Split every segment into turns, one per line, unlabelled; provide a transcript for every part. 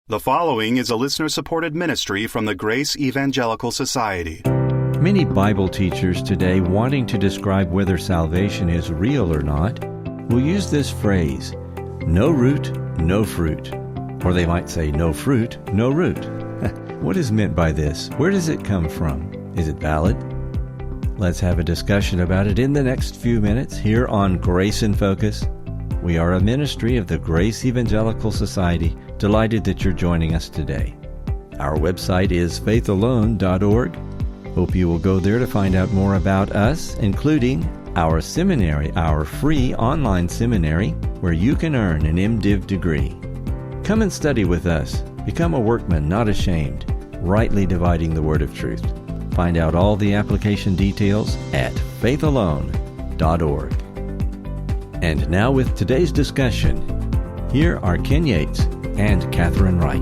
The following is a listener-supported ministry from the Grace Evangelical Society.
Many Bible teachers today, wanting to describe whether salvation is real or not, will use this phrase, no root, no fruit. Or they might say, no fruit, no root. What is meant by this? Where does it come from? Is it valid? Let's have a discussion about it in the next few minutes here on Grace in Focus. We are a ministry of the Grace Evangelical Society. Delighted that you're joining us today. Our website is faithalone.org. Hope you will go there to find out more about us, including our seminary, our free online seminary, where you can earn an MDiv degree. Come and study with us. Become a workman not ashamed, rightly dividing the word of truth. Find out all the application details at faithalone.org. And now with today's discussion, here are Ken Yates and Kathryn Wright.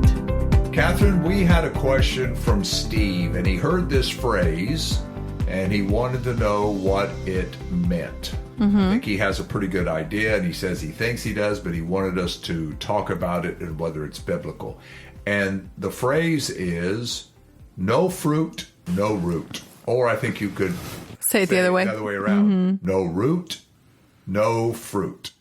Kathryn, we had a question from Steve, and he heard this phrase, and he wanted to know what it meant. I think he has a pretty good idea, and he says he thinks he does, but he wanted us to talk about it and whether it's biblical. And the phrase is, no fruit, no root. Or I think you could
say it the other
way around. No root, no fruit.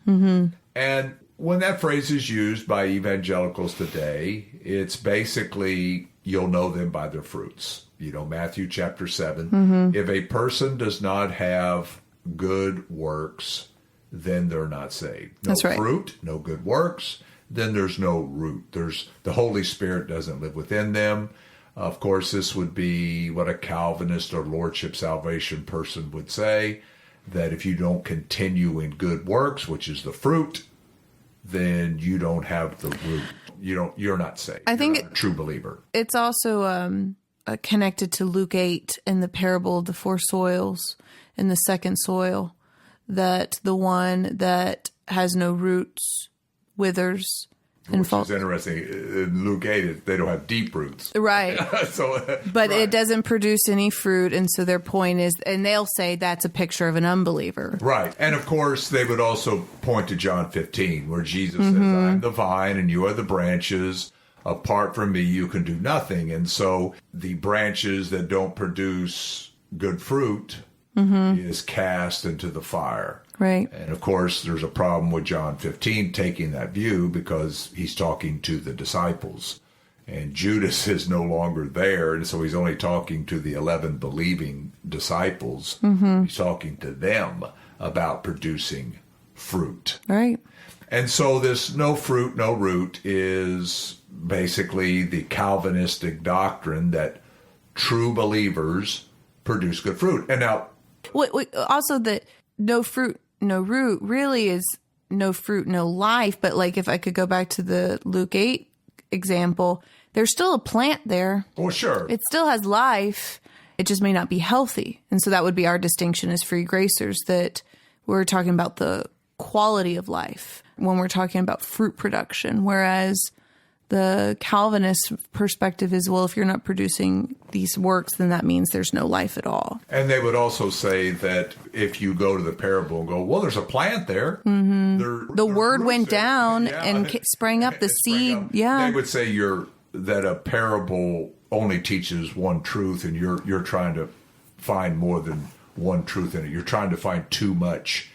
And when that phrase is used by evangelicals today, it's basically, you'll know them by their fruits. You know, Matthew chapter 7. If a person does not have good works, then they're not saved. No
That's right.
Fruit, no good works, then there's no root. The Holy Spirit doesn't live within them. Of course, this would be what a Calvinist or Lordship Salvation person would say, that if you don't continue in good works, which is the fruit, then you don't have the root. You're not saved.
I think
you're not a true believer.
It's also connected to Luke 8 and the parable of the four soils and the second soil, that the one that has no roots withers and falls.
Which is interesting. In Luke 8, they don't have deep roots.
Right. But it doesn't produce any fruit, and so their point is, and they'll say that's a picture of an unbeliever.
Right. And of course, they would also point to John 15, where Jesus says, I'm the vine and you are the branches. Apart from me, you can do nothing. And so the branches that don't produce good fruit is cast into the fire.
Right.
And of course, there's a problem with John 15 taking that view, because he's talking to the disciples. And Judas is no longer there, and so he's only talking to the 11 believing disciples. He's talking to them about producing fruit.
Right.
And so this no fruit, no root is basically the Calvinistic doctrine that true believers produce good fruit. And now,
also that no fruit, no root really is no fruit, no life. But like, if I could go back to the Luke 8 example, there's still a plant there.
Well, sure.
It still has life. It just may not be healthy. And so that would be our distinction as free gracers, that we're talking about the quality of life when we're talking about fruit production. Whereas the Calvinist perspective is, well, if you're not producing these works, then that means there's no life at all.
And they would also say that if you go to the parable and go, well, there's a plant there. The
word went down and sprang up the seed.
They would say that a parable only teaches one truth, and you're trying to find more than one truth in it. You're trying to find too much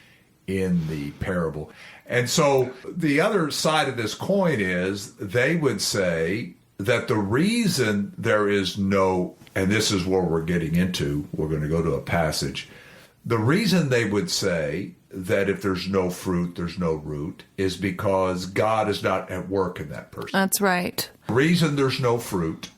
in the parable. And so the other side of this coin is, they would say that the reason there is no, and this is where we're getting into, we're going to go to a passage. The reason they would say that if there's no fruit, there's no root, is because God is not at work in that person.
That's right.
The reason there's no fruit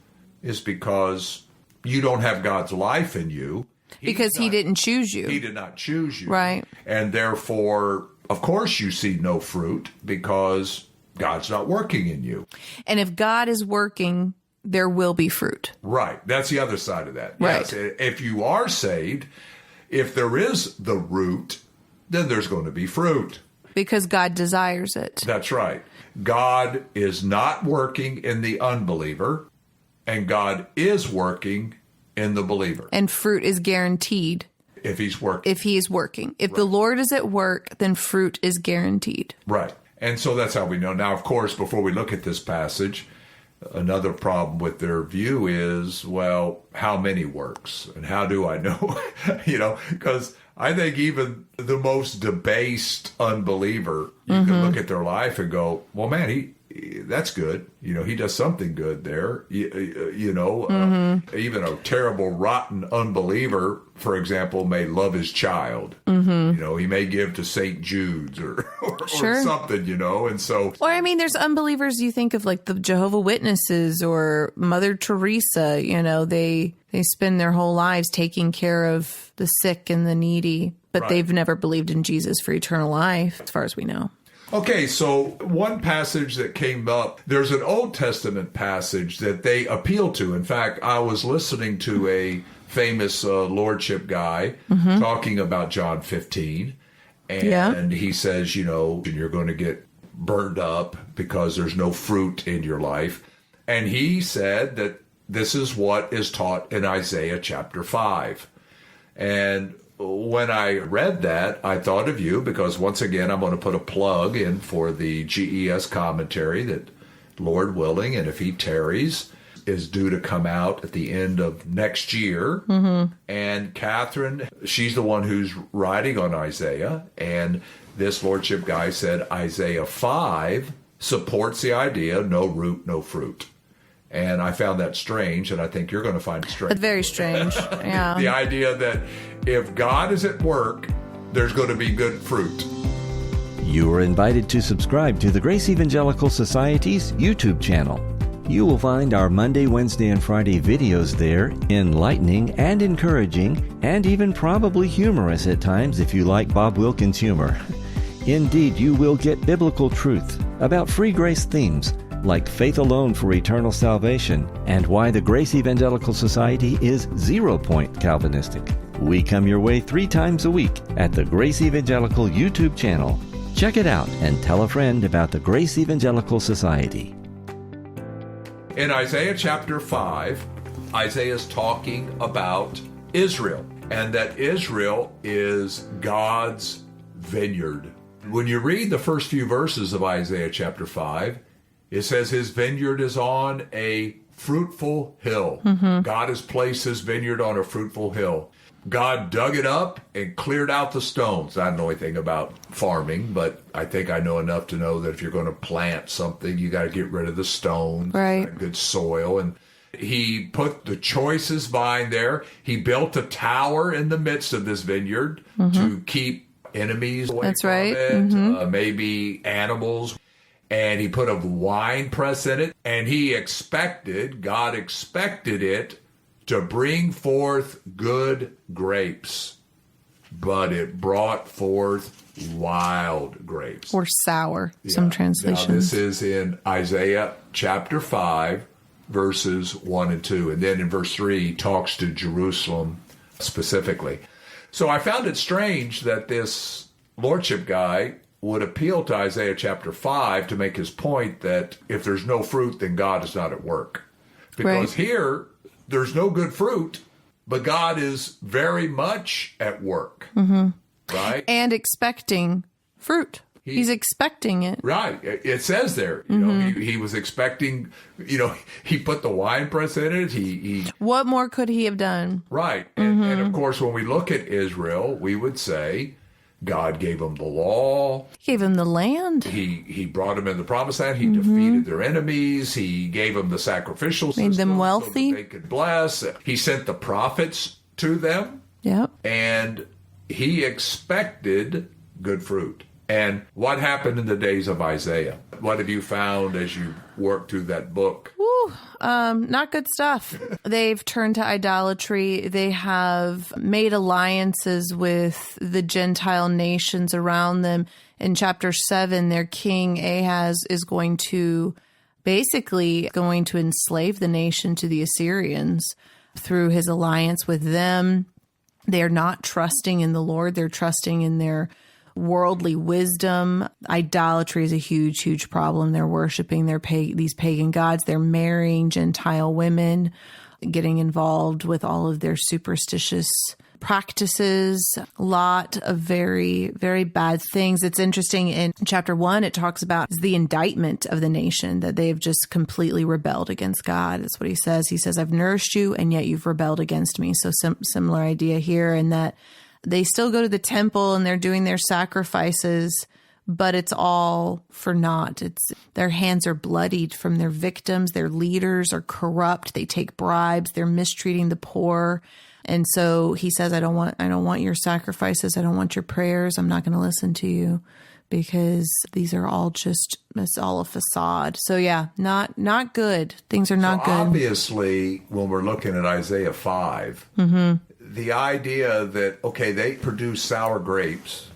is because you don't have God's life in you.
Because he didn't choose you.
He did not choose you.
Right.
And therefore, of course, you see no fruit, because God's not working in you.
And if God is working, there will be fruit.
Right. That's the other side of that.
Right.
Yes. If you are saved, if there is the root, then there's going to be fruit.
Because God desires it.
That's right. God is not working in the unbeliever, and God is working in the believer.
And fruit is guaranteed.
If he's working.
If he is working. If the Lord is at work, then fruit is guaranteed.
Right. And so that's how we know. Now, of course, before we look at this passage, Another problem with their view is, well, how many works? And how do I know? Because I think even the most debased unbeliever, you can look at their life and go, well, man, that's good. He does something good there. Even a terrible, rotten unbeliever, for example, may love his child. He may give to St. Jude's or something, and so.
Or, there's unbelievers you think of like the Jehovah Witnesses or Mother Teresa, they spend their whole lives taking care of the sick and the needy, but they've never believed in Jesus for eternal life, as far as we know.
Okay, so one passage that came up, there's an Old Testament passage that they appeal to. In fact, I was listening to a famous lordship guy talking about John 15, and he says, you're going to get burned up because there's no fruit in your life. And he said that this is what is taught in Isaiah chapter 5. And when I read that, I thought of you because, once again, I'm going to put a plug in for the GES commentary that, Lord willing, and if he tarries, is due to come out at the end of next year. And Kathryn, she's the one who's writing on Isaiah, and this lordship guy said Isaiah 5 supports the idea, no root, no fruit. And I found that strange, and I think you're going to find it strange.
It's very strange, yeah.
The idea that if God is at work, there's going to be good fruit.
You are invited to subscribe to the Grace Evangelical Society's YouTube channel. You will find our Monday, Wednesday, and Friday videos there, enlightening and encouraging, and even probably humorous at times if you like Bob Wilkins' humor. Indeed, you will get biblical truth about free grace themes, like faith alone for eternal salvation, and why the Grace Evangelical Society is 0 point Calvinistic. We come your way 3 times a week at the Grace Evangelical YouTube channel. Check it out and tell a friend about the Grace Evangelical Society.
In Isaiah chapter 5, Isaiah is talking about Israel, and that Israel is God's vineyard. When you read the first few verses of Isaiah chapter 5, it says his vineyard is on a fruitful hill. God has placed his vineyard on a fruitful hill. God dug it up and cleared out the stones. I don't know anything about farming, but I think I know enough to know that if you're going to plant something, you got to get rid of the stones, good soil. And he put the choicest vine there. He built a tower in the midst of this vineyard to keep enemies away from it, maybe animals. And he put a wine press in it, and God expected it to bring forth good grapes, but it brought forth wild grapes.
Or sour, some translations.
Now, this is in Isaiah chapter 5, verses 1 and 2. And then in verse 3, he talks to Jerusalem specifically. So I found it strange that this lordship guy would appeal to Isaiah chapter 5 to make his point that if there's no fruit, then God is not at work. Because here, there's no good fruit, but God is very much at work, right?
And expecting fruit. He's expecting it.
Right. It says there, he was expecting, he put the wine press in it. He
What more could he have done?
Right. And of course, when we look at Israel, we would say, God gave them the law.
He gave them the land.
He brought them in the promised land. He defeated their enemies. He gave them the sacrificial system.
Made them wealthy.
So that they could bless. He sent the prophets to them.
Yep.
And he expected good fruit. And what happened in the days of Isaiah? What have you found as you worked through that book?
Not good stuff. They've turned to idolatry. They have made alliances with the Gentile nations around them. In chapter 7, their king Ahaz is basically going to enslave the nation to the Assyrians through his alliance with them. They're not trusting in the Lord. They're trusting in their worldly wisdom. Idolatry is a huge, huge problem. They're worshiping these pagan gods. They're marrying Gentile women, getting involved with all of their superstitious practices, a lot of very, very bad things. It's interesting in chapter 1, it talks about the indictment of the nation, that they've just completely rebelled against God. That's what he says. He says, I've nourished you and yet you've rebelled against me. So similar idea here, in that they still go to the temple and they're doing their sacrifices, but it's all for naught. Their hands are bloodied from their victims. Their leaders are corrupt. They take bribes. They're mistreating the poor. And so he says, I don't want your sacrifices. I don't want your prayers. I'm not going to listen to you, because these are all it's all a facade. So yeah, not good. Things are not good.
Obviously, when we're looking at Isaiah 5, the idea that, okay, they produce sour grapes,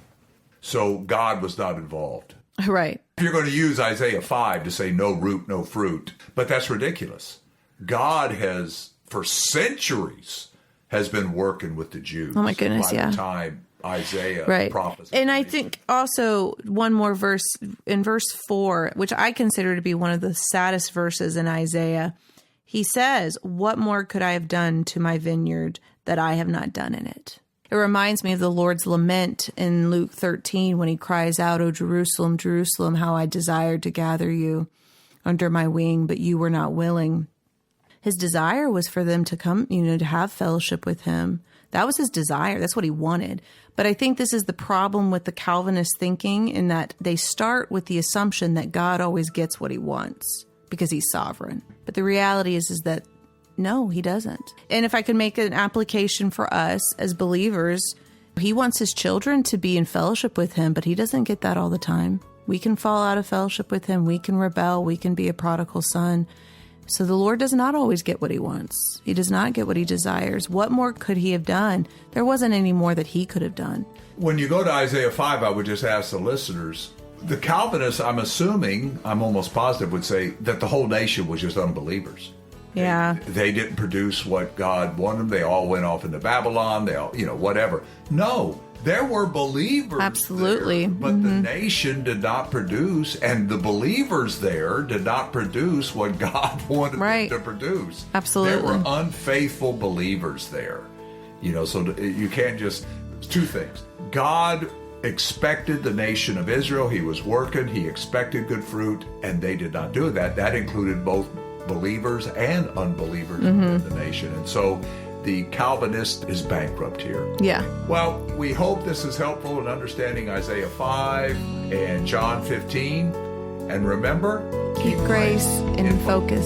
so God was not involved.
Right.
If you're going to use Isaiah 5 to say no root, no fruit, but that's ridiculous. God has, for centuries, has been working with the Jews.
Oh my goodness,
by
yeah.
the time Isaiah prophesied.
And I think also one more verse, in verse 4, which I consider to be one of the saddest verses in Isaiah, he says, what more could I have done to my vineyard that I have not done in it? It reminds me of the Lord's lament in Luke 13 when he cries out, O Jerusalem, Jerusalem, how I desired to gather you under my wing, but you were not willing. His desire was for them to come, to have fellowship with him. That was his desire. That's what he wanted. But I think this is the problem with the Calvinist thinking, in that they start with the assumption that God always gets what he wants because he's sovereign. But the reality is that no, he doesn't. And if I could make an application for us as believers, he wants his children to be in fellowship with him, but he doesn't get that all the time. We can fall out of fellowship with him. We can rebel. We can be a prodigal son. So the Lord does not always get what he wants. He does not get what he desires. What more could he have done? There wasn't any more that he could have done.
When you go to Isaiah 5, I would just ask the listeners, the Calvinists, I'm almost positive, would say that the whole nation was just unbelievers.
Yeah.
They didn't produce what God wanted them. They all went off into Babylon. They all, whatever. No, there were believers.
Absolutely.
There, but the nation did not produce, and the believers there did not produce what God wanted them to produce.
Absolutely.
There were unfaithful believers there. So you can't just, two things. God expected the nation of Israel. He was working. He expected good fruit, and they did not do that. That included both believers and unbelievers in the nation. And so the Calvinist is bankrupt here.
Yeah.
Well, we hope this is helpful in understanding Isaiah 5 and John 15. And remember,
keep grace in focus.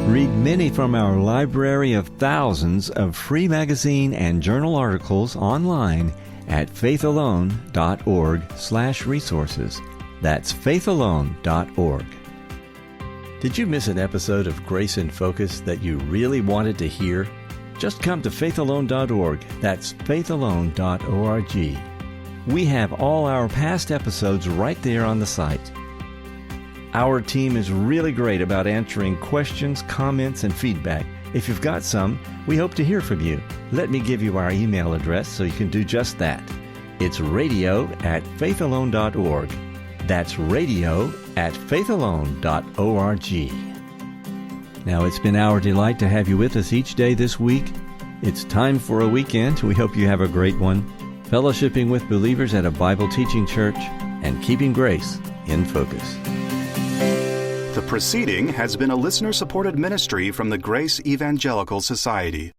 Read many from our library of thousands of free magazine and journal articles online at faithalone.org/resources. That's faithalone.org. Did you miss an episode of Grace in Focus that you really wanted to hear? Just come to faithalone.org. That's faithalone.org. We have all our past episodes right there on the site. Our team is really great about answering questions, comments, and feedback. If you've got some, we hope to hear from you. Let me give you our email address so you can do just that. It's radio@faithalone.org. That's radio@faithalone.org. Now, it's been our delight to have you with us each day this week. It's time for a weekend. We hope you have a great one, fellowshipping with believers at a Bible teaching church and keeping grace in focus.
The proceeding has been a listener-supported ministry from the Grace Evangelical Society.